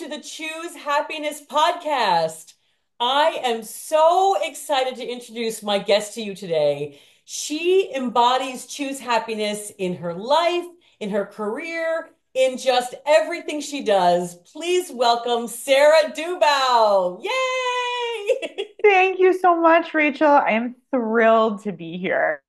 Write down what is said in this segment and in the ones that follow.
to the Choose Happiness podcast. I am so excited to introduce my guest to you today. She embodies choose happiness in her life, in her career, in just everything she does. Please welcome Sarah Dubow. Yay! Thank you so much, Rachel. I am thrilled to be here.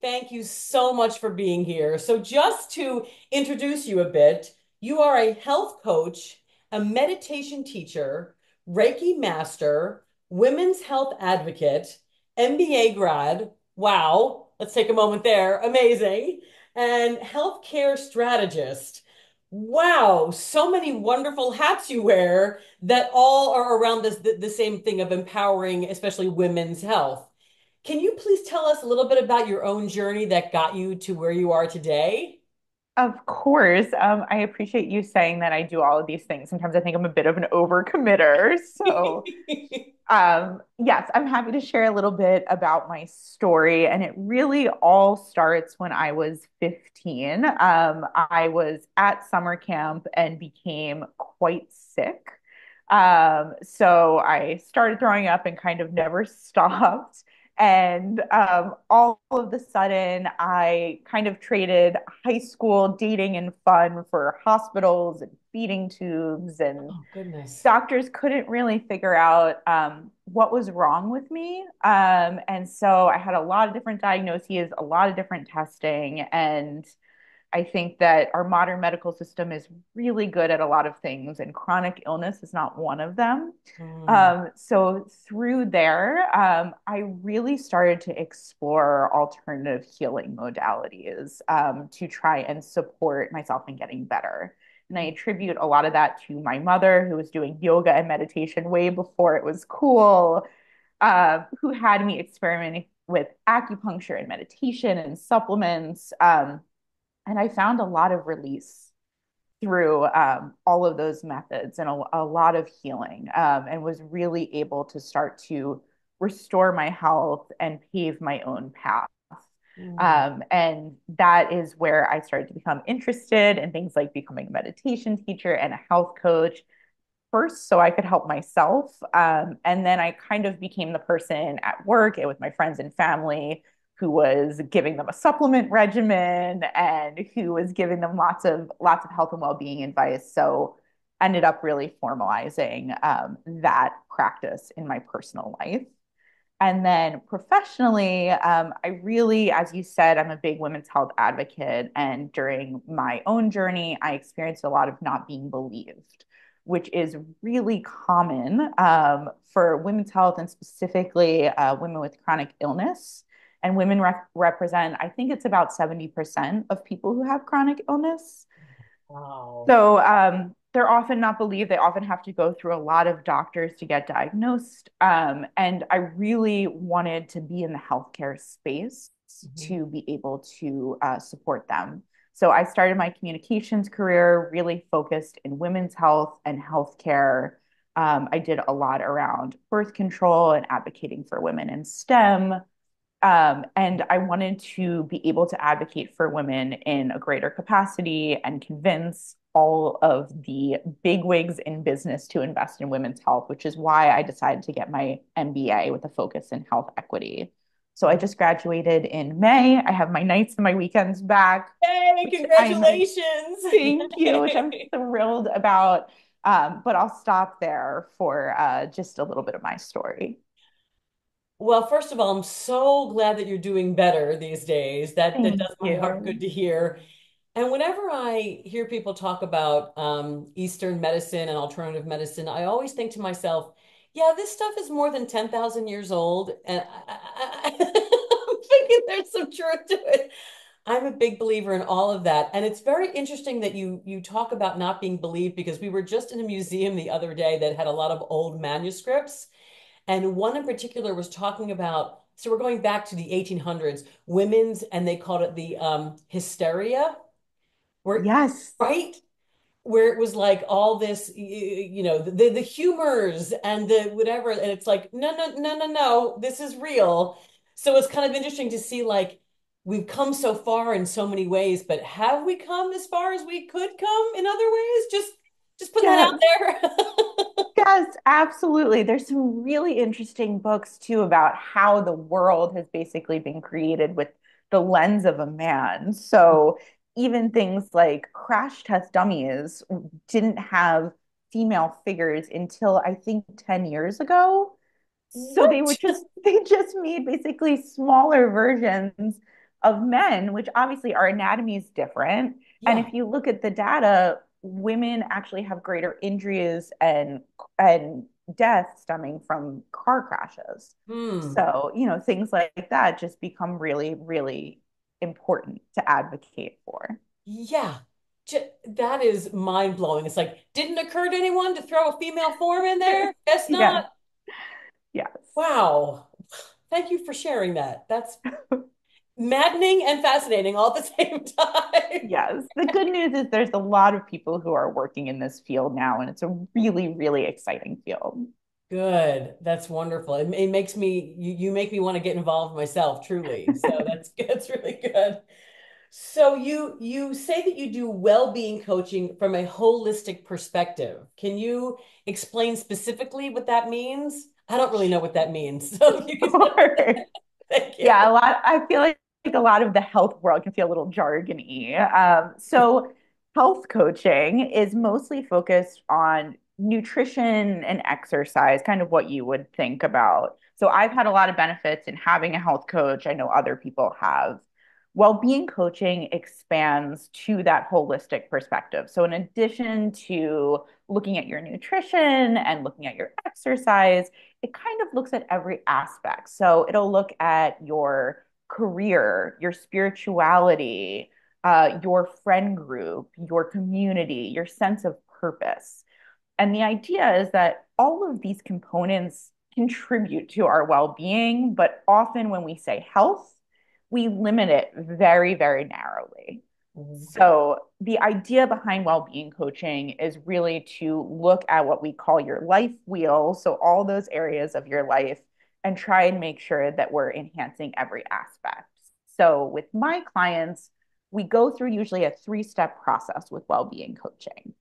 Thank you so much for being here. So, just to introduce you a bit, you are a health coach, a meditation teacher, Reiki master, women's health advocate, MBA grad. Wow, let's take a moment there. Amazing. And healthcare strategist. Wow, so many wonderful hats you wear that all are around the same thing of empowering, especially women's health. Can you please tell us a little bit about your own journey that got you to where you are today? Of course, I appreciate you saying that I do all of these things. Sometimes I think I'm a bit of an overcommitter. Yes, I'm happy to share a little bit about my story. And it really all starts when I was 15. I was at summer camp and became quite sick. So I started throwing up and kind of never stopped. And all of the sudden, I kind of traded high school dating and fun for hospitals and feeding tubes. And Oh, goodness. doctors couldn't really figure out what was wrong with me. And so I had a lot of different diagnoses, a lot of different testing. And I think that our modern medical system is really good at a lot of things, and chronic illness is not one of them. Mm, So through there, I really started to explore alternative healing modalities to try and support myself in getting better. And I attribute a lot of that to my mother, who was doing yoga and meditation way before it was cool, who had me experimenting with acupuncture and meditation and supplements. And I found a lot of release through all of those methods and a lot of healing, and was really able to start to restore my health and pave my own path. mm. And that is where I started to become interested in things like becoming a meditation teacher and a health coach first so I could help myself. And then I kind of became the person at work and with my friends and family who was giving them a supplement regimen and who was giving them lots of health and well-being advice. So ended up really formalizing that practice in my personal life. And then professionally, I really, as you said, I'm a big women's health advocate. And during my own journey, I experienced a lot of not being believed, which is really common for women's health and specifically women with chronic illness. And women represent, I think it's about 70% of people who have chronic illness. Wow. So they're often not believed. They often have to go through a lot of doctors to get diagnosed. And I really wanted to be in the healthcare space Mhm. to be able to support them. So I started my communications career really focused in women's health and healthcare. I did a lot around birth control and advocating for women in STEM. And I wanted to be able to advocate for women in a greater capacity and convince all of the bigwigs in business to invest in women's health, which is why I decided to get my MBA with a focus in health equity. So I just graduated in May. I have my nights and my weekends back, Yay, which I'm congratulations. thank you, which I'm thrilled about. But I'll stop there for just a little bit of my story. Well, first of all, I'm so glad that you're doing better these days. That Thank does my heart good you. to hear. And whenever I hear people talk about Eastern medicine and alternative medicine, I always think to myself, yeah, this stuff is more than 10,000 years old. And I'm thinking there's some truth to it. I'm a big believer in all of that. And it's very interesting that you talk about not being believed because we were just in a museum the other day that had a lot of old manuscripts. And one in particular was talking about, so we're going back to the 1800s, women's, and they called it the hysteria, where, Yes. right? Where it was like all this, the humors and the whatever. And it's like, no, no, no, no, no, this is real. So it's kind of interesting to see like we've come so far in so many ways, but have we come as far as we could come in other ways? Just Just putting that out Yes. there. Yes, absolutely. There's some really interesting books too about how the world has basically been created with the lens of a man. So even things like Crash Test Dummies didn't have female figures until I think 10 years ago. So What? they just made basically smaller versions of men, which obviously our anatomy is different. And Yeah. if you look at the data, women actually have greater injuries and death stemming from car crashes. Hmm. So, things like that just become really, really important to advocate for. Yeah. That is mind blowing. It's like, didn't occur to anyone to throw a female form in there? Guess Yes, not. yes. Wow. Thank you for sharing that. That's maddening and fascinating all at the same time. Yes. The good news is there's a lot of people who are working in this field now, and it's a really, really exciting field. Good. That's wonderful. It makes me you make me want to get involved myself, truly. So that's really good. So you say that you do well-being coaching from a holistic perspective. Can you explain specifically what that means? I don't really know what that means. So if you could Sure. thank you. Yeah, I feel like a lot of the health world can feel a little jargony. So health coaching is mostly focused on nutrition and exercise, kind of what you would think about. So I've had a lot of benefits in having a health coach. I know other people have. Well-being coaching expands to that holistic perspective. So in addition to looking at your nutrition and looking at your exercise, it kind of looks at every aspect. So it'll look at your career, your spirituality, your friend group, your community, your sense of purpose. And the idea is that all of these components contribute to our well being, but often when we say health, we limit it very, very narrowly. Mhm. So, the idea behind well-being coaching is really to look at what we call your life wheel. So, all those areas of your life, and try and make sure that we're enhancing every aspect. So, with my clients, we go through usually a three-step process with well-being coaching.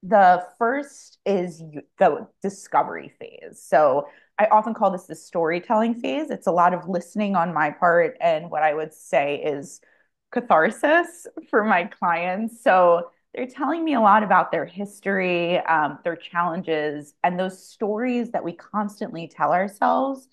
The first is the discovery phase. So I often call this the storytelling phase. It's a lot of listening on my part, and what I would say is catharsis for my clients. So they're telling me a lot about their history, their challenges, and those stories that we constantly tell ourselves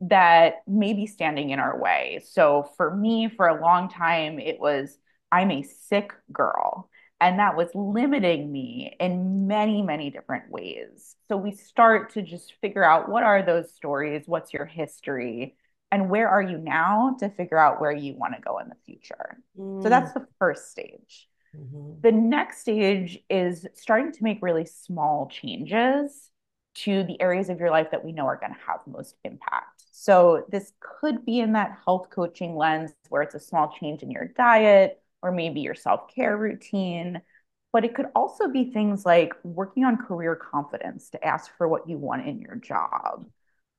that may be standing in our way. So for me, for a long time, it was, I'm a sick girl. And that was limiting me in many, many different ways. So we start to just figure out, what are those stories? What's your history? And where are you now, to figure out where you want to go in the future? So Mm, that's the first stage. mhm, The next stage is starting to make really small changes to the areas of your life that we know are going to have most impact. So this could be in that health coaching lens, where it's a small change in your diet or maybe your self-care routine. But it could also be things like working on career confidence, to ask for what you want in your job,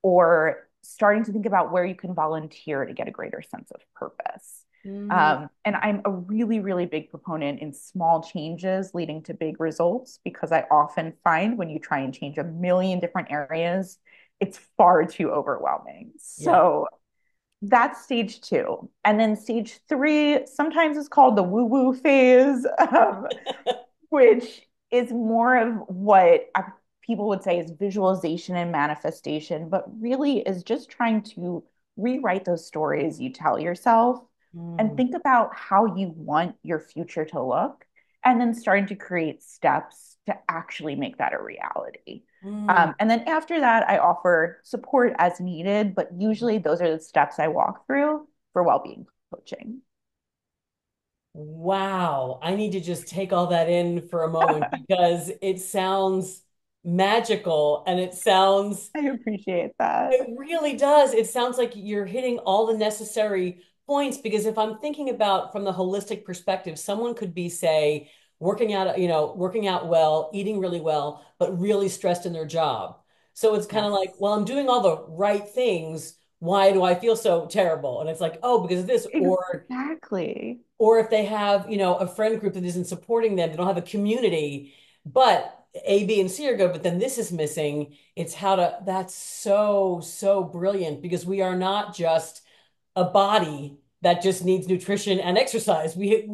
or starting to think about where you can volunteer to get a greater sense of purpose. mm, And I'm a really, really big proponent in small changes leading to big results, because I often find when you try and change a million different areas, it's far too overwhelming. yeah. So that's stage two. And then stage three sometimes is called the woo woo phase, which is more of what people would say is visualization and manifestation, but really is just trying to rewrite those stories you tell yourself and Mm, think about how you want your future to look, and then starting to create steps to actually make that a reality. mm. And then after that, I offer support as needed, but usually those are the steps I walk through for well-being coaching. Wow. I need to just take all that in for a moment because it sounds magical and I appreciate that. it really does. It sounds like you're hitting all the necessary points because if I'm thinking about from the holistic perspective, someone could be, say, working out well, eating really well, but really stressed in their job. So it's kind of like, Yes. well, I'm doing all the right things. Why do I feel so terrible? And it's like, oh, because of this, Exactly. or if they have, a friend group that isn't supporting them, they don't have a community. But A, B, and C are good, but then this is missing. It's how to, that's so, so brilliant because we are not just a body that just needs nutrition and exercise. Yes.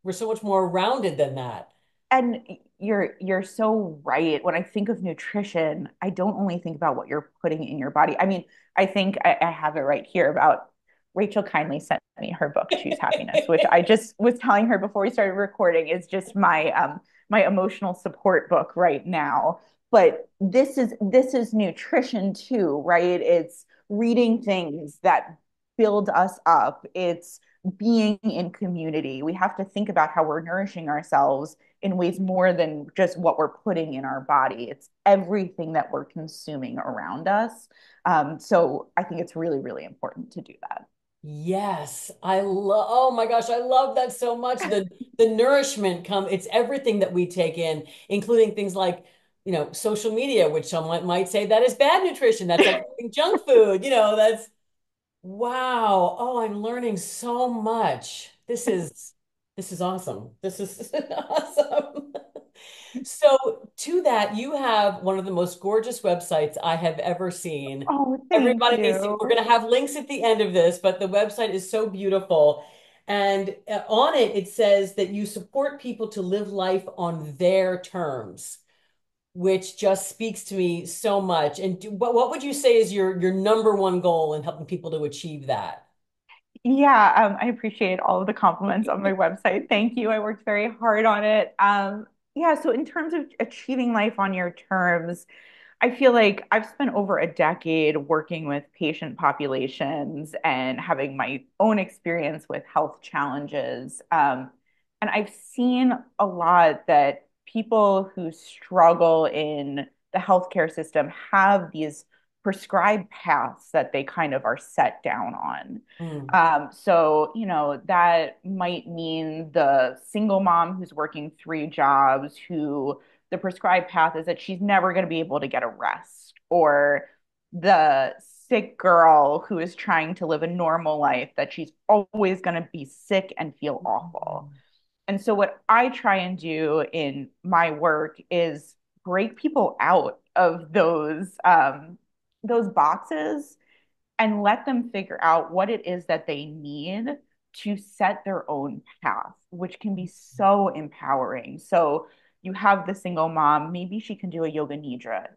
We're so much more rounded than that. And you're so right. When I think of nutrition, I don't only think about what you're putting in your body. I mean, I think I have it right here about Rachel kindly sent me her book, Choose Happiness, which I just was telling her before we started recording is just my emotional support book right now. But this is nutrition too, right? It's reading things that build us up. It's being in community. We have to think about how we're nourishing ourselves in ways more than just what we're putting in our body. It's everything that we're consuming around us. So I think it's really, really important to do that. Yes, I love, oh my gosh, I love that so much. The nourishment come, it's everything that we take in, including things like, social media, which someone might say that is bad nutrition. That's like eating junk food, that's wow. Oh, I'm learning so much. This is awesome. This is awesome. So, to that, you have one of the most gorgeous websites I have ever seen. Oh, thank Everybody needs to, you. we're going to have links at the end of this, but the website is so beautiful. And on it, it says that you support people to live life on their terms, which just speaks to me so much. And what would you say is your number one goal in helping people to achieve that? Yeah, I appreciate all of the compliments on my website. Thank you. I worked very hard on it. Yeah, so in terms of achieving life on your terms, I feel like I've spent over a decade working with patient populations and having my own experience with health challenges. And I've seen a lot that people who struggle in the healthcare system have these prescribed paths that they kind of are set down on. Mm. That might mean the single mom who's working three jobs, who the prescribed path is that she's never going to be able to get a rest, or the sick girl who is trying to live a normal life, that she's always going to be sick and feel awful. And so, what I try and do in my work is break people out of those boxes and let them figure out what it is that they need to set their own path, which can be so empowering. So you have the single mom, maybe she can do a yoga nidra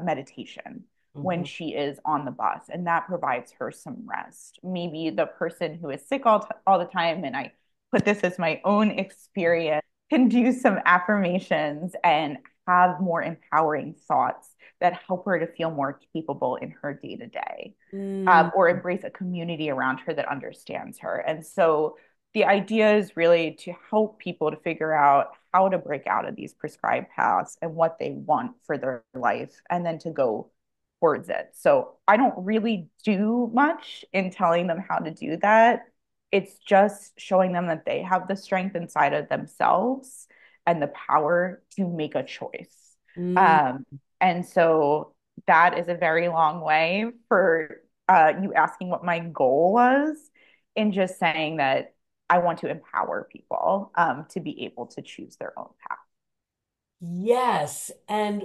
meditation when Mhm. she is on the bus, and that provides her some rest. Maybe the person who is sick all the time, and I put this as my own experience, can do some affirmations and have more empowering thoughts that help her to feel more capable in her day to day, Mm. or embrace a community around her that understands her. And so the idea is really to help people to figure out how to break out of these prescribed paths and what they want for their life, and then to go towards it. So I don't really do much in telling them how to do that. It's just showing them that they have the strength inside of themselves and the power to make a choice. Mm. Um, and so that is a very long way for you asking what my goal was, in just saying that I want to empower people to be able to choose their own path. Yes. And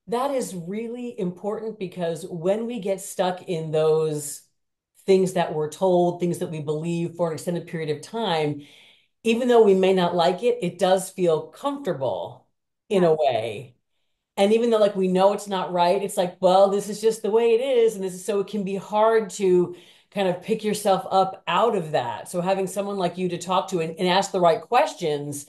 that is really important because when we get stuck in those things that we're told, things that we believe for an extended period of time, even though we may not like it, it does feel comfortable in a Yes. way. And even though like we know it's not right, it's like, well, this is just the way it is. And this is so it can be hard to kind of pick yourself up out of that. So having someone like you to talk to and ask the right questions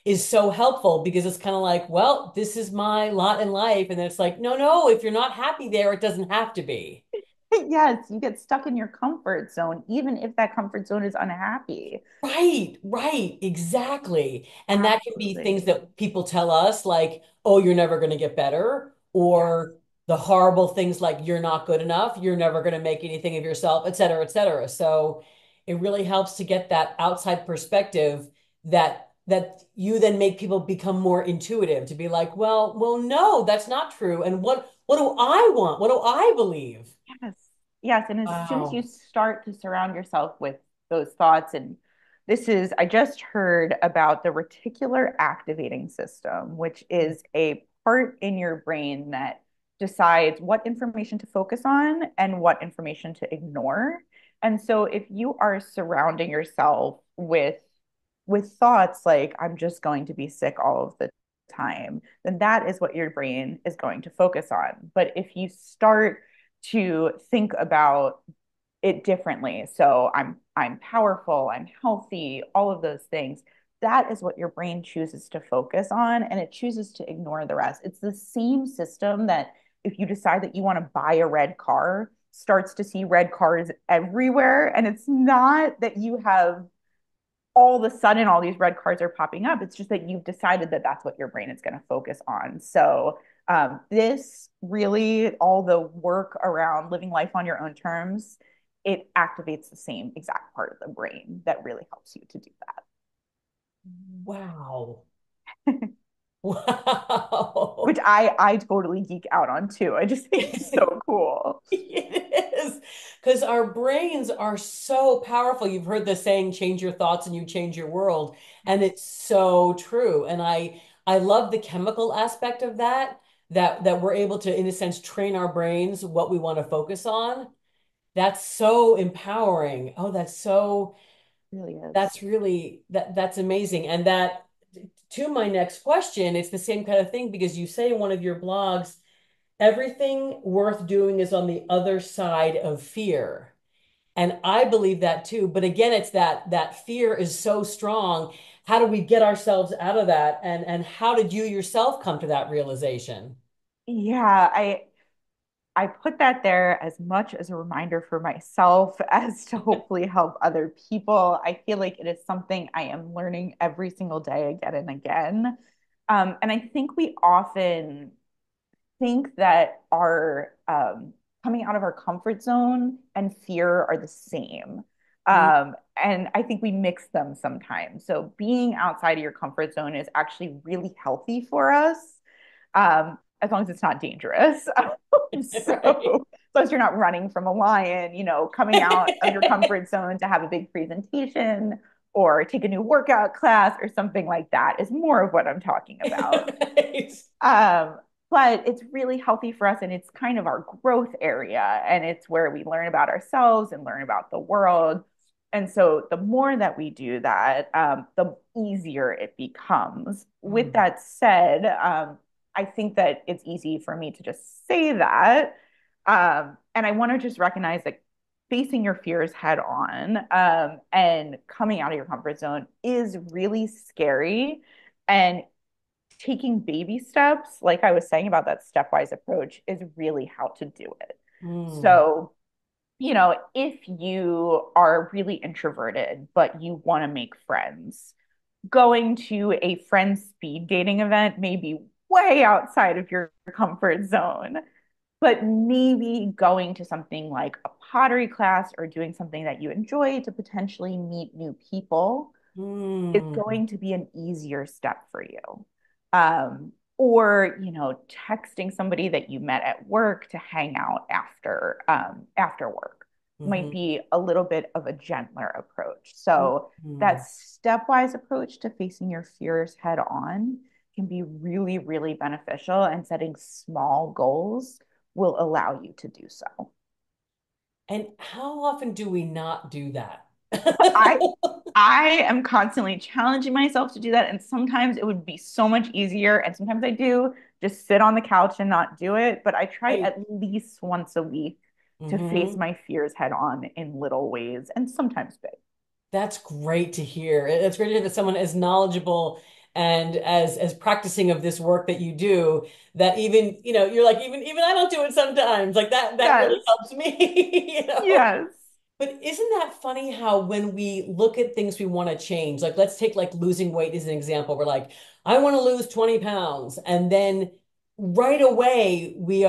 is so helpful because it's kind of like, well, this is my lot in life. And then it's like, no, no, if you're not happy there, it doesn't have to be. Yes, you get stuck in your comfort zone, even if that comfort zone is unhappy. Right, right, exactly. And that can be things Absolutely. that people tell us, like, oh, you're never going to get better, Yes. or the horrible things like you're not good enough, you're never going to make anything of yourself, et cetera, et cetera. So it really helps to get that outside perspective that you then make people become more intuitive to be like, well, no, that's not true. And what do I want? What do I believe? Yes. Yes. And as soon as you Wow. start to surround yourself with those thoughts and I just heard about the reticular activating system, which is a part in your brain that decides what information to focus on and what information to ignore. And so if you are surrounding yourself with thoughts like I'm just going to be sick all of the time, then that is what your brain is going to focus on. But if you start to think about it differently. So I'm powerful, I'm healthy, all of those things. That is what your brain chooses to focus on and it chooses to ignore the rest. It's the same system that if you decide that you want to buy a red car, starts to see red cars everywhere. And it's not that you have all of a sudden all these red cars are popping up. It's just that you've decided that that's what your brain is going to focus on. So this really, all the work around living life on your own terms, it activates the same exact part of the brain that really helps you to do Wow. that. Wow. Which I totally geek out on too. I just think it's so cool. It is because our brains are so powerful. You've heard the saying, change your thoughts and you change your world. And it's so true. And I love the chemical aspect of that, that we're able to, in a sense, train our brains what we want to focus on. That's so empowering. Oh, It really is. that's really that's amazing. And that to my next question, it's the same kind of thing because you say in one of your blogs, everything worth doing is on the other side of fear. And I believe that too. But again, it's that fear is so strong. How do we get ourselves out of that? And how did you yourself come to that realization? Yeah, I put that there as much as a reminder for myself as to hopefully help other people. I feel like it is something I am learning every single day again and again. And I think we often think that our coming out of our comfort zone and fear are the same. Mm, And I think we mix them sometimes. So being outside of your comfort zone is actually really healthy for us, as long as it's not dangerous. So, right. as long as you're not running from a lion, coming out of your comfort zone to have a big presentation or take a new workout class or something like that is more of what I'm talking about. Right. Um, but it's really healthy for us and it's kind of our growth area and it's where we learn about ourselves and learn about the world. And so the more that we do that, the easier it becomes. With Mm, that said, I think that it's easy for me to just say that. And I want to just recognize that facing your fears head on and coming out of your comfort zone is really scary. And taking baby steps, like I was saying about that stepwise approach, is really how to do it. mm, So, if you are really introverted, but you want to make friends, going to a friend speed dating event may be way outside of your comfort zone, but maybe going to something like a pottery class or doing something that you enjoy to potentially meet new people is mm, going to be an easier step for you. Or, texting somebody that you met at work to hang out after work might mhm, be a little bit of a gentler approach. So that mm. stepwise approach to facing your fears head on can be really, really beneficial, and setting small goals will allow you to do so. And how often do we not do that? I I am constantly challenging myself to do that. And sometimes it would be so much easier. And sometimes I do just sit on the couch and not do it. But I try Right. at least once a week to face Hmm. my fears head on in little ways and sometimes big. That's great to hear. It's great to hear that someone as knowledgeable and as practicing of this work that you do, that even, you're like, even I don't do it sometimes. Like that really Yes. helps me, Yes. But isn't that funny how when we look at things we want to change, like let's take like losing weight as an example. We're like, I want to lose 20 pounds. And then right away we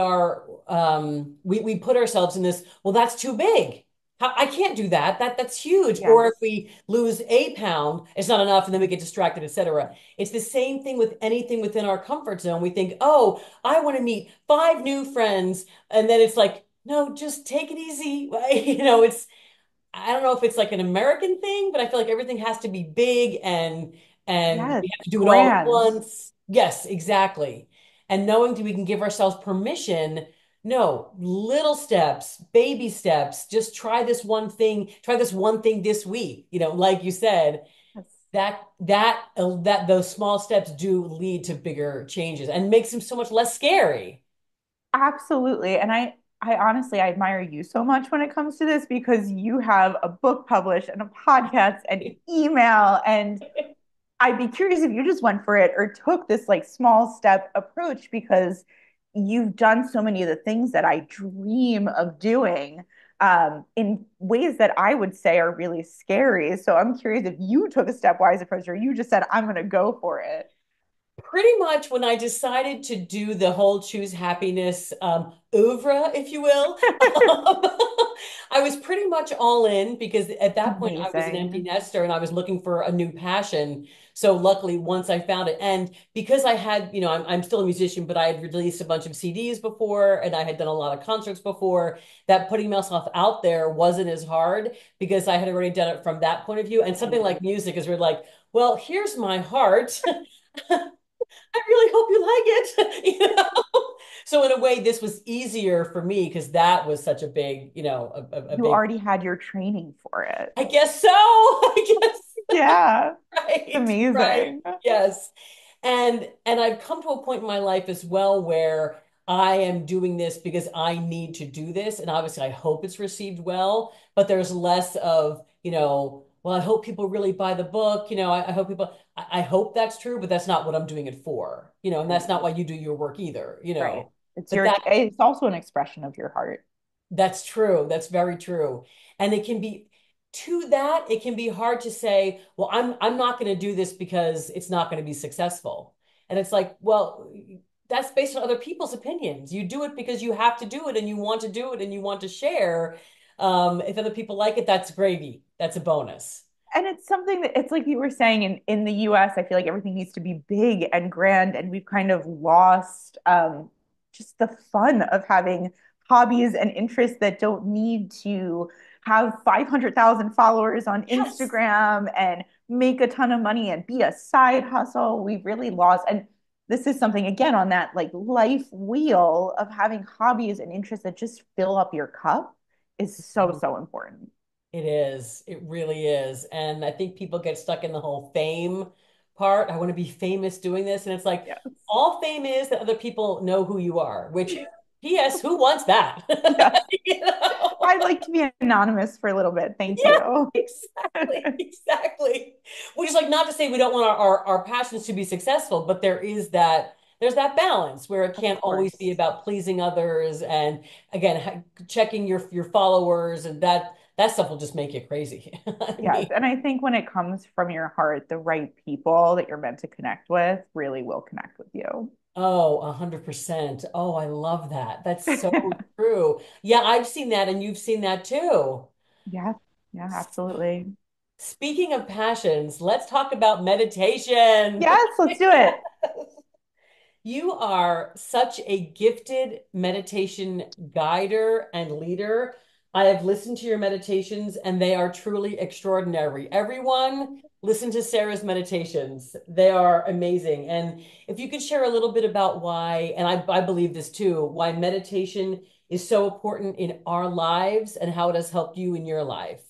put ourselves in this, well, that's too big. I can't do that. That's huge. Or if Yes. we lose a pound, it's not enough, and then we get distracted, etc. It's the same thing with anything within our comfort zone. We think, oh, I want to meet 5 new friends, and then it's like, no, just take it easy. It's I don't know if it's like an American thing, but I feel like everything has to be big and Yes, we have to do it all at grand. once. Yes, exactly. And knowing that we can give ourselves permission, no, little steps, baby steps, just try this one thing this week. Like you said, Yes. that those small steps do lead to bigger changes and makes them so much less scary. Absolutely. And I honestly I admire you so much when it comes to this because you have a book published and a podcast and email. And I'd be curious if you just went for it or took this like small step approach because you've done so many of the things that I dream of doing in ways that I would say are really scary. So I'm curious if you took a stepwise approach or you just said, I'm going to go for it. Pretty much when I decided to do the whole choose happiness oeuvre, if you will, um, I was pretty much all in because at that point I was an empty Amazing. nester and I was looking for a new passion. So luckily, once I found it, and because I had, I'm still a musician, but I had released a bunch of CDs before and I had done a lot of concerts before, that putting myself out there wasn't as hard because I had already done it from that point of view. And something like Amazing. music is we're like, well, here's my heart. I really hope you like it. So in a way, this was easier for me because that was such a big, a You big. already had your training for it. I guess so. I guess Yeah, it's right, right. amazing. Yes. And I've come to a point in my life as well where I am doing this because I need to do this. And obviously I hope it's received well, but there's less of, well, I hope people really buy the book. I hope I hope that's true, but that's not what I'm doing it for, and that's not Right. why you do your work either. Right. It's But your it's also an expression of your heart. that's true. That's very true. And it can be hard to say, well, I'm not going to do this because it's not going to be successful. And it's like, well, that's based on other people's opinions. You do it because you have to do it and you want to do it and you want to share. If other people like it, that's gravy. That's a bonus. And it's something that it's like you were saying in the US, I feel like everything needs to be big and grand, and we've kind of lost just the fun of having hobbies and interests that don't need to have 500,000 followers on Yes. Instagram and make a ton of money and be a side hustle. We've really lost, and this is something again on that like life wheel of having hobbies and interests that just fill up your cup is so, so important. It is. It really is. And I think people get stuck in the whole fame part. I want to be famous doing this. And it's like Yes. all fame is that other people know who you are, which, P.S., who wants that? Yes. You know? I'd like to be anonymous for a little bit. Thank Yeah, you. exactly. Exactly. Which is like not to say we don't want our passions to be successful, but there's that balance where it Of can't always be course. about pleasing others and again checking your followers and that stuff will just make you crazy. I Yes. mean, And I think when it comes from your heart, the right people that you're meant to connect with really will connect with you. oh, 100%. Oh, I love that. That's so true. Yeah, I've seen that and you've seen that too. Yeah. Yeah, absolutely. Speaking of passions, let's talk about meditation. Yes, let's do it. You are such a gifted meditation guider and leader. I have listened to your meditations and they are truly extraordinary. Everyone, listen to Sarah's meditations. They are amazing. And if you could share a little bit about why, and I believe this too, why meditation is so important in our lives and how it has helped you in your life.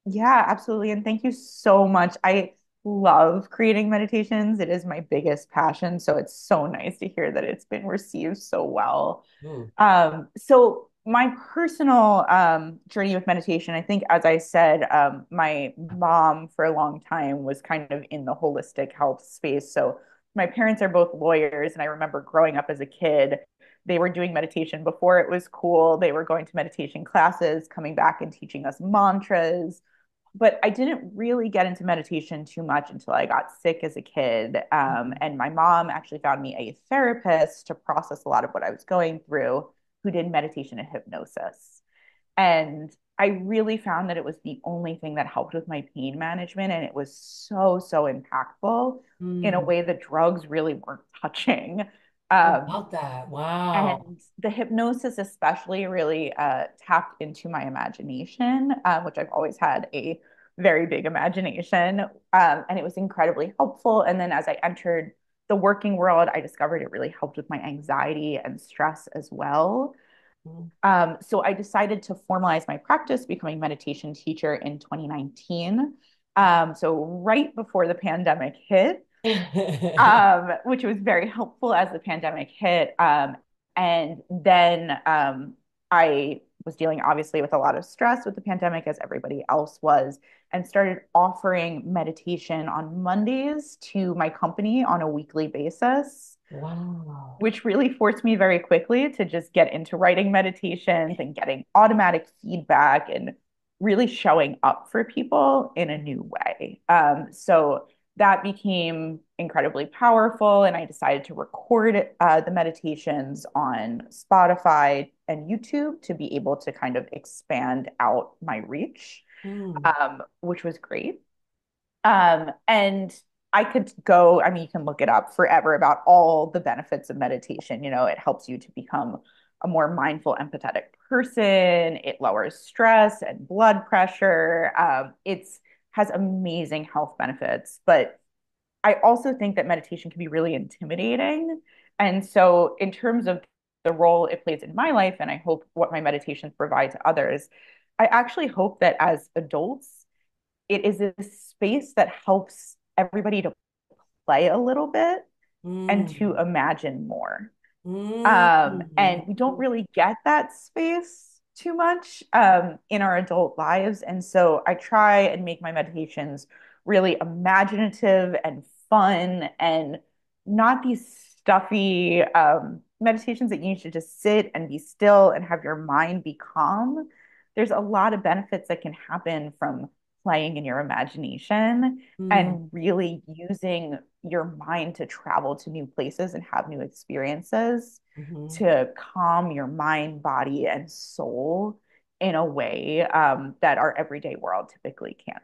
Yeah, absolutely. And thank you so much. I love creating meditations. It is my biggest passion. So it's so nice to hear that it's been received so well. Mm, So my personal journey with meditation, I think, as I said, my mom for a long time was kind of in the holistic health space. So my parents are both lawyers, and I remember growing up as a kid, they were doing meditation before it was cool. They were going to meditation classes, coming back and teaching us mantras. But I didn't really get into meditation too much until I got sick as a kid. mhm, And my mom actually found me a therapist to process a lot of what I was going through who did meditation and hypnosis. And I really found that it was the only thing that helped with my pain management. And it was so, so impactful in a mm. way that drugs really weren't touching. How Um, about that? Wow. and the hypnosis, especially, really tapped into my imagination, which I've always had a very big imagination. And it was incredibly helpful. And then as I entered the working world, I discovered it really helped with my anxiety and stress as well. So I decided to formalize my practice, becoming a meditation teacher in 2019. So right before the pandemic hit, which was very helpful as the pandemic hit. And then I was dealing obviously with a lot of stress with the pandemic, as everybody else was, and started offering meditation on Mondays to my company on a weekly basis, Wow. which really forced me very quickly to just get into writing meditations and getting automatic feedback and really showing up for people in a new way. So that became incredibly powerful. And I decided to record the meditations on Spotify and YouTube to be able to kind of expand out my reach, Mm, which was great. And I could go, I mean, you can look it up forever about all the benefits of meditation. You know, it helps you to become a more mindful, empathetic person. It lowers stress and blood pressure. It's has amazing health benefits, but I also think that meditation can be really intimidating. And so, in terms of the role it plays in my life, and I hope what my meditations provide to others, I actually hope that as adults, it is a space that helps everybody to play a little bit and to mm, imagine more. And mm. we don't really get that space too much in our adult lives. And so I try and make my meditations really imaginative and fun and not these stuffy meditations that you need to just sit and be still and have your mind be calm. There's a lot of benefits that can happen from playing in your imagination Mm, and really using your mind to travel to new places and have new experiences mhm. to calm your mind, body, and soul in a way that our everyday world typically can't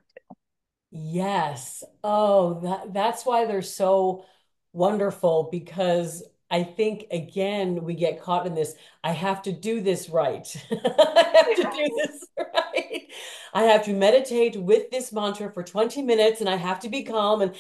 Yes. Oh, that's why they're so wonderful because I think again we get caught in this, I have to do this right. I have do. to do this right. I have to meditate with this mantra for 20 minutes and I have to be calm and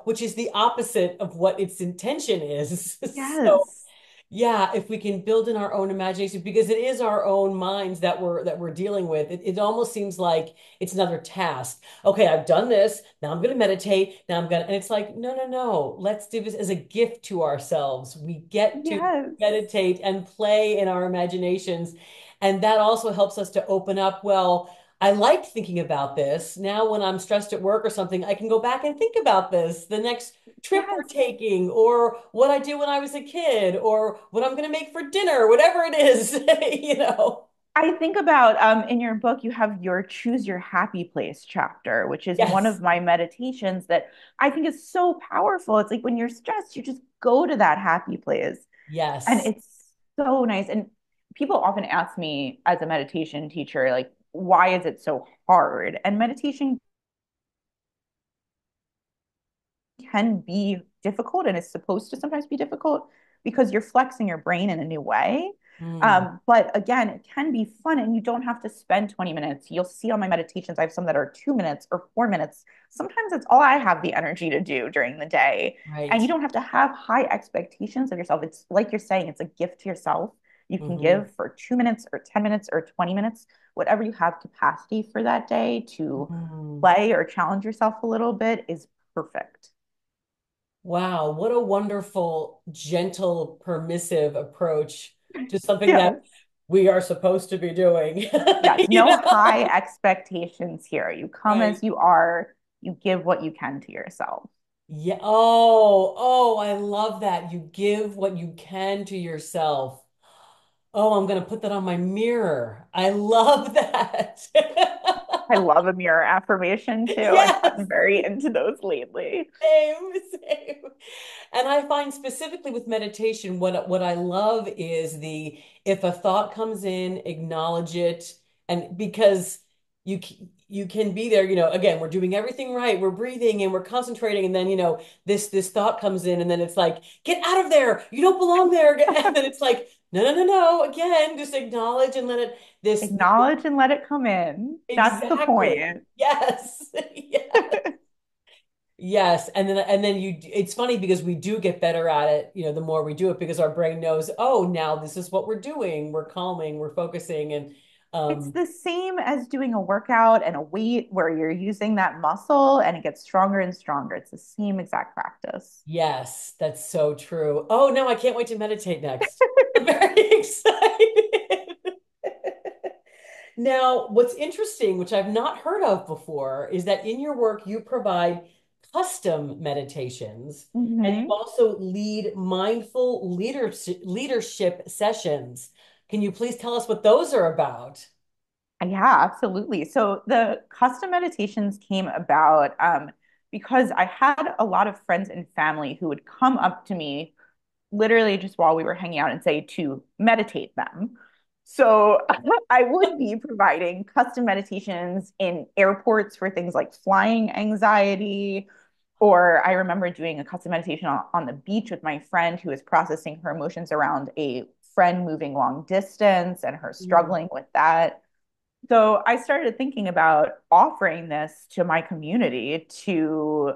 which is the opposite of what its intention is. So Yes. yeah, if we can build in our own imagination, because it is our own minds that we're dealing with, it almost seems like it's another task. Okay, I've done this. Now I'm going to meditate. Now I'm going to, and it's like, no, no, no. Let's do this as a gift to ourselves. We get to Yes. meditate and play in our imaginations, and that also helps us to open up. Well, I liked thinking about this. Now, when I'm stressed at work or something, I can go back and think about this the next trip we're Yes. taking, or what I did when I was a kid, or what I'm going to make for dinner, whatever it is, you know. I think about in your book, you have your Choose Your Happy Place chapter, which is one Yes, of my meditations that I think is so powerful. It's like when you're stressed, you just go to that happy place. And yes. it's so nice. And people often ask me as a meditation teacher, like, why is it so hard? And meditation can be difficult and is supposed to sometimes be difficult because you're flexing your brain in a new way. Mm, But again, it can be fun and you don't have to spend 20 minutes. You'll see on my meditations, I have some that are 2 minutes or 4 minutes. Sometimes it's all I have the energy to do during the day. And you right. don't have to have high expectations of yourself. It's like you're saying, it's a gift to yourself. You can Hmm. give for 2 minutes or 10 minutes or 20 minutes, whatever you have capacity for that day to Mm. play or challenge yourself a little bit is perfect. Wow, what a wonderful, gentle, permissive approach to something that Yes. we are supposed to be doing. Yes. You No high know? expectations here. You come Right. as you are, you give what you can to yourself. Yeah. Oh, I love that. You give what you can to yourself. Oh, I'm going to put that on my mirror. I love that. I love a mirror affirmation too. I've Yes, gotten very into those lately. same, same. And I find specifically with meditation, what I love is the if a thought comes in, acknowledge it, and because you you can be there, again, we're doing everything right. We're breathing and we're concentrating. And then, this thought comes in and then it's like, get out of there. You don't belong there. And then it's like, no, no, no, no. Again, just acknowledge and let it this Acknowledge and let it come in. That's the exactly. point. Yes. Yeah. Yes. And then it's funny because we do get better at it, the more we do it because our brain knows, oh, now this is what we're doing. We're calming, we're focusing and It's um the same as doing a workout and a weight where you're using that muscle and it gets stronger and stronger. It's the same exact practice. yes, that's so true. Oh, no, I can't wait to meditate next. I'm very excited. Now, what's interesting, which I've not heard of before, is that in your work you provide custom meditations and you Hmm. also lead mindful leadership sessions. Can you please tell us what those are about? Yeah, absolutely. So the custom meditations came about because I had a lot of friends and family who would come up to me literally just while we were hanging out and say to meditate them. So I would be providing custom meditations in airports for things like flying anxiety. Or I remember doing a custom meditation on the beach with my friend who was processing her emotions around a friend moving long distance and her Mm, struggling with that. So I started thinking about offering this to my community to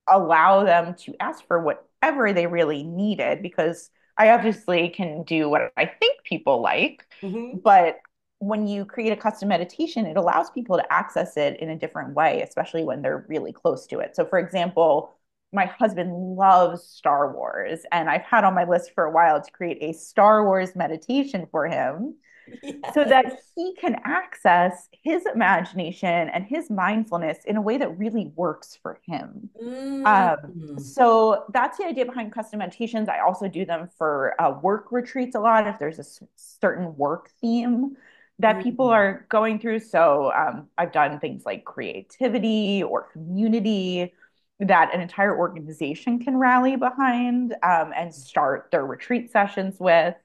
allow them to ask for whatever they really needed because I obviously can do what I think people like, mhm. but when you create a custom meditation, it allows people to access it in a different way, especially when they're really close to it. So, for example, my husband loves Star Wars, and I've had on my list for a while to create a Star Wars meditation for him so Yes. that he can access his imagination and his mindfulness in a way that really works for him. Mm, So that's the idea behind custom meditations. I also do them for work retreats a lot if there's a certain work theme that people mm, are going through. So I've done things like creativity or community that an entire organization can rally behind and start their retreat sessions with.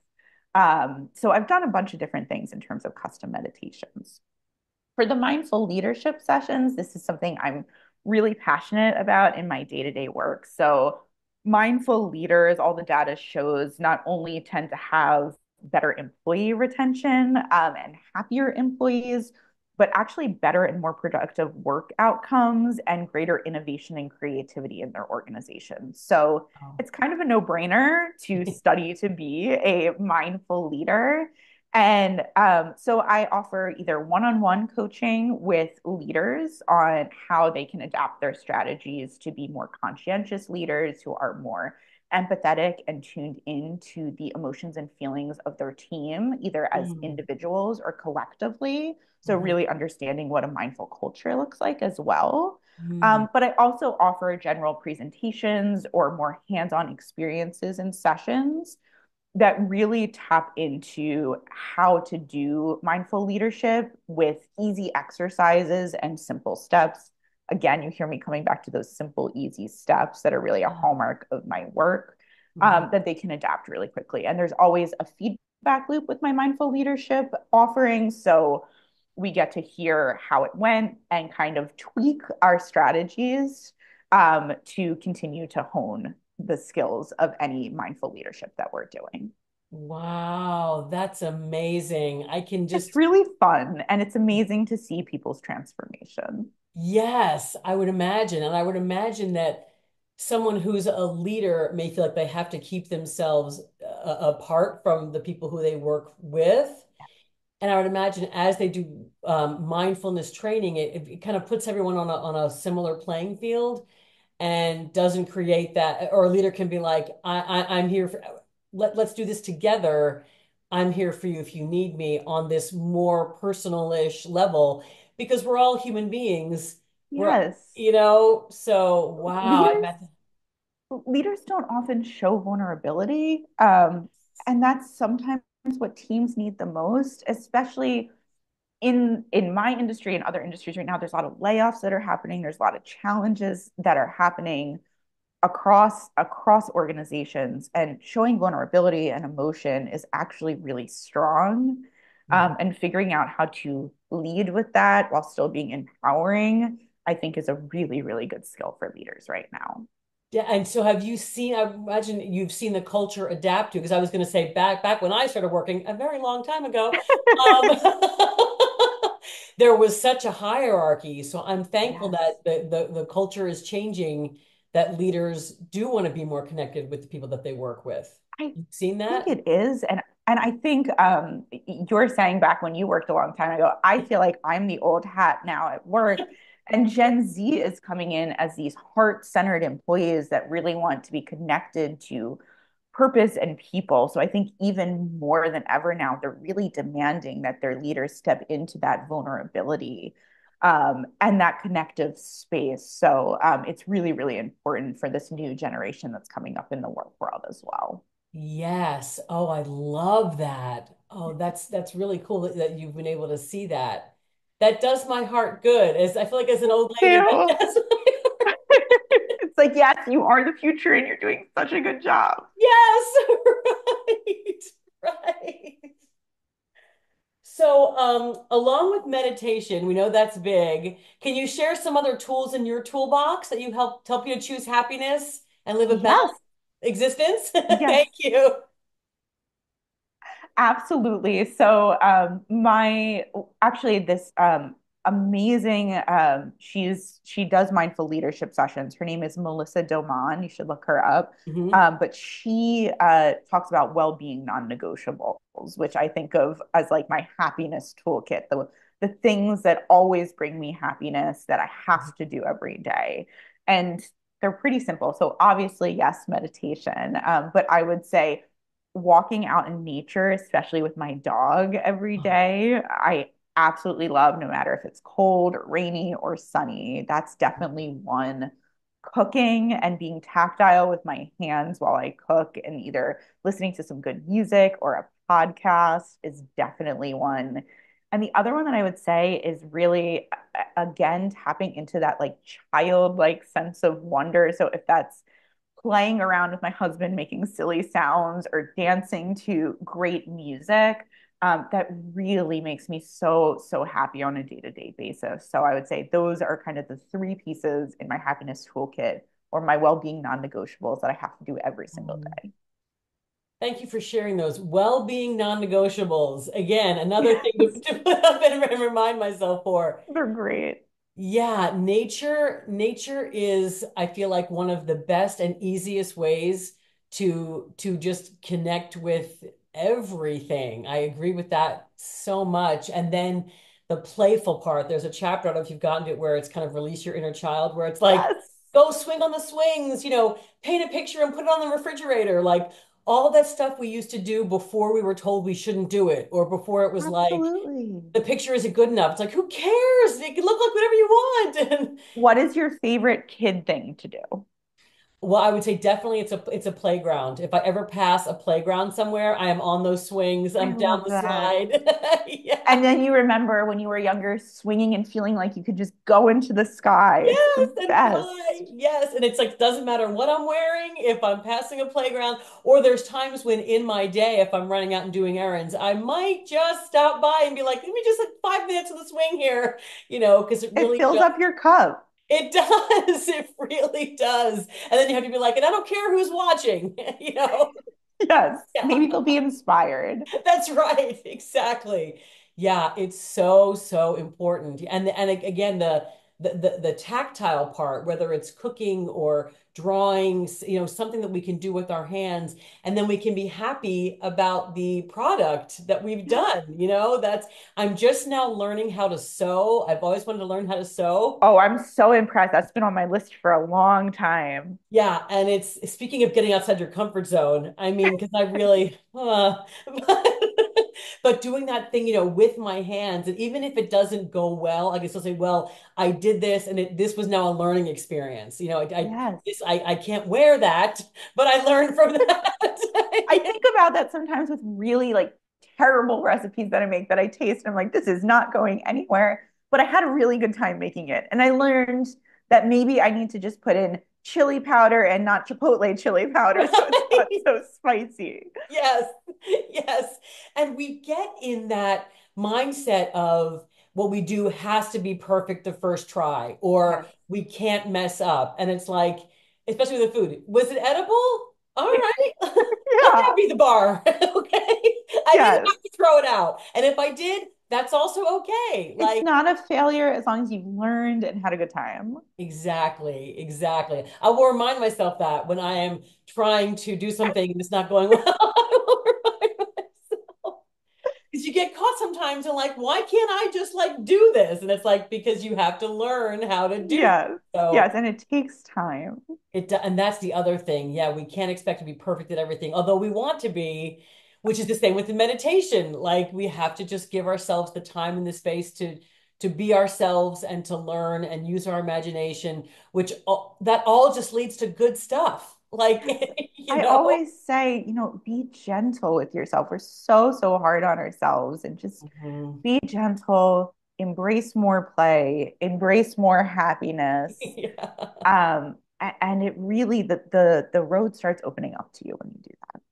So I've done a bunch of different things in terms of custom meditations. For the mindful leadership sessions, this is something I'm really passionate about in my day-to-day work. So, mindful leaders, all the data shows, not only tend to have better employee retention and happier employees, but actually better and more productive work outcomes and greater innovation and creativity in their organizations. So, wow. it's kind of a no-brainer to study to be a mindful leader. And so I offer either one on one coaching with leaders on how they can adapt their strategies to be more conscientious leaders who are more empathetic and tuned into the emotions and feelings of their team, either as Mm, individuals or collectively. So, mhm, really understanding what a mindful culture looks like as well. mm, But I also offer general presentations or more hands on experiences and sessions that really tap into how to do mindful leadership with easy exercises and simple steps. Again, you hear me coming back to those simple, easy steps that are really a yeah, hallmark of my work mhm, that they can adapt really quickly. And there's always a feedback loop with my mindful leadership offering. So we get to hear how it went and kind of tweak our strategies to continue to hone the skills of any mindful leadership that we're doing. wow, that's amazing. I can It's just, really fun and it's amazing to see people's transformation. yes, I would imagine. And I would imagine that someone who's a leader may feel like they have to keep themselves apart from the people who they work with. And I would imagine as they do mindfulness training, it kind of puts everyone on a similar playing field and doesn't create that, or a leader can be like, I'm here for, let's do this together. I'm here for you if you need me on this more personal-ish level because we're all human beings. We're, Yes. so wow. Leaders leaders don't often show vulnerability. And that's sometimes what teams need the most, especially in my industry and other industries right now. There's a lot of layoffs that are happening. There's a lot of challenges that are happening across organizations, and showing vulnerability and emotion is actually really strong Mhm. And figuring out how to lead with that while still being empowering, I think is a really, really good skill for leaders right now. Yeah, and so have you seen, I imagine you've seen the culture adapt to, because I was going to say back when I started working a very long time ago, there was such a hierarchy. So I'm thankful Yes. that the culture is changing, that leaders do want to be more connected with the people that they work with. I You've seen think that? it is. And I think you're saying back when you worked a long time ago, I feel like I'm the old hat now at work. And Gen Z is coming in as these heart-centered employees that really want to be connected to purpose and people. So I think even more than ever now, they're really demanding that their leaders step into that vulnerability and that connective space. So it's really, really important for this new generation that's coming up in the work world as well. Yes. Oh, I love that. Oh, that's really cool that you've been able to see that. That does my heart good. As I feel like as an old lady, that Ew. does my heart. It's like, yes, you are the future and you're doing such a good job. Yes, right, right. So, along with meditation, we know that's big. Can you share some other tools in your toolbox that you help you to choose happiness and live a Yes, balanced existence? yes, Thank you. absolutely. So, my actually this amazing she does mindful leadership sessions. Her name is Melissa Doman. You should look her up. Hmm. But she talks about well-being non-negotiables, which I think of as like my happiness toolkit, the things that always bring me happiness that I have to do every day. And they're pretty simple. So obviously, yes, meditation. But I would say walking out in nature, especially with my dog every day, I absolutely love, no matter if it's cold or rainy or sunny. That's definitely one. Cooking and being tactile with my hands while I cook and either listening to some good music or a podcast is definitely one. And the other one that I would say is really, again, tapping into that like childlike sense of wonder. So if that's playing around with my husband, making silly sounds or dancing to great music, that really makes me so, so happy on a day to day basis. So I would say those are kind of the three pieces in my happiness toolkit or my well being non negotiables that I have to do every single Um, day. Thank you for sharing those well-being non-negotiables. Again, another thing Yes, to put up and remind myself for. they're great. Yeah, nature is, I feel like, one of the best and easiest ways to just connect with everything. I agree with that so much. And then the playful part, there's a chapter, I don't know if you've gotten to it, where it's kind of release your inner child, where it's like, Yes, go swing on the swings, paint a picture and put it on the refrigerator. Like all that stuff we used to do before we were told we shouldn't do it, or before it was like, absolutely. the picture isn't good enough. It's like, who cares? It can look like whatever you want. And What is your favorite kid thing to do? well, I would say definitely it's a playground. If I ever pass a playground somewhere, I am on those swings. I I'm down love the that. slide. Yeah. And then you remember when you were younger, swinging and feeling like you could just go into the sky. It's Yes, the and fly. best. Yes. And it's like doesn't matter what I'm wearing, if I'm passing a playground, or there's times when in my day, if I'm running out and doing errands, I might just stop by and be like, let me just like 5 minutes of the swing here, because it It really fills just up your cup. it does. It really does. And then you have to be like, and I don't care who's watching, you know? Yes. Yeah, Maybe they'll be inspired. that's right. Exactly. Yeah, it's so, so important. And again, the tactile part, whether it's cooking or drawing, something that we can do with our hands, and then we can be happy about the product that we've Yes. done. I'm just now learning how to sew. I've always wanted to learn how to sew. Oh, I'm so impressed. That's been on my list for a long time. Yeah, and it's speaking of getting outside your comfort zone. I mean, because I really, but doing that thing, with my hands, and even if it doesn't go well, I can still say, well, I did this, and this was now a learning experience. Yes. I can't wear that, but I learned from that. I think about that sometimes with really like terrible recipes that I make that I taste. And I'm like, this is not going anywhere. But I had a really good time making it. And I learned that maybe I need to just put in chili powder and not chipotle chili powder so it's not Right? so spicy. Yes, yes. And we get in that. mindset of what we do has to be perfect the first try, or Yes. we can't mess up. And it's like, especially with the food, was it edible? All right, let that Yeah. be the bar. Okay. I didn't Yes. have to throw it out. And if I did, that's also okay. It's Like, not a failure as long as you learned and had a good time. exactly, exactly. I will remind myself that when I am trying to do something and it's not going well, I will remind myself. Because you get caught sometimes and like, why can't I just like do this? And it's like, because you have to learn how to do it. Yes. So Yes. And it takes time. and that's the other thing. Yeah, we can't expect to be perfect at everything, although we want to be, which is the same with the meditation. Like we have to just give ourselves the time and the space to be ourselves and to learn and use our imagination, which that all just leads to good stuff. Like, Yes. you I know? always say, be gentle with yourself. We're so, so hard on ourselves and just Mhm. be gentle, embrace more play, embrace more happiness. Yeah. And it really the road starts opening up to you when you do that.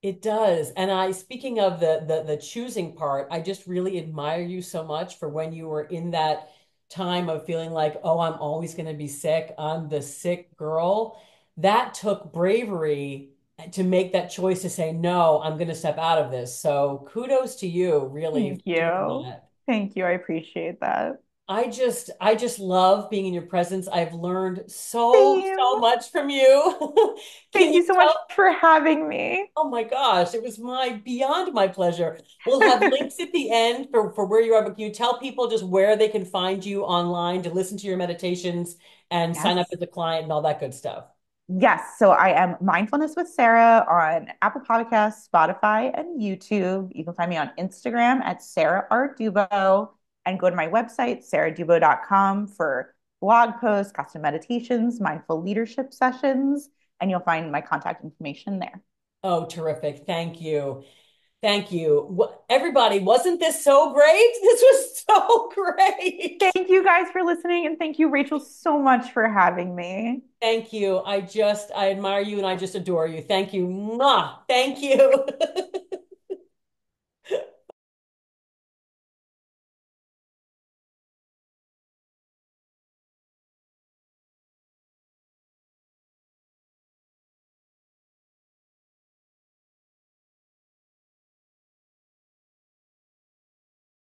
It does. And speaking of the choosing part, I just really admire you so much for when you were in that time of feeling like, oh, I'm always going to be sick. I'm the sick girl. That took bravery to make that choice to say, no, I'm going to step out of this. So kudos to you, really, Thank for doing you. that. Thank you. I appreciate that. I just love being in your presence. I've learned so, Same. so much from you. Can Thank you you so much tell for having me. Oh my gosh, it was beyond my pleasure. We'll have links at the end for where you are, but can you tell people just where they can find you online to listen to your meditations and sign up Yes. as a client and all that good stuff? Yes. So I am Mindfulness with Sarah on Apple Podcasts, Spotify, and YouTube. You can find me on Instagram at Sarah R. Dubow and go to my website, sarahdubow.com, for blog posts, custom meditations, mindful leadership sessions, and you'll find my contact information there. Oh, terrific. Thank you. Thank you. Everybody, wasn't this so great? This was so great. Thank you guys for listening, and thank you, Rachel, so much for having me. Thank you. I admire you and I just adore you. Thank you. Mwah. Thank you.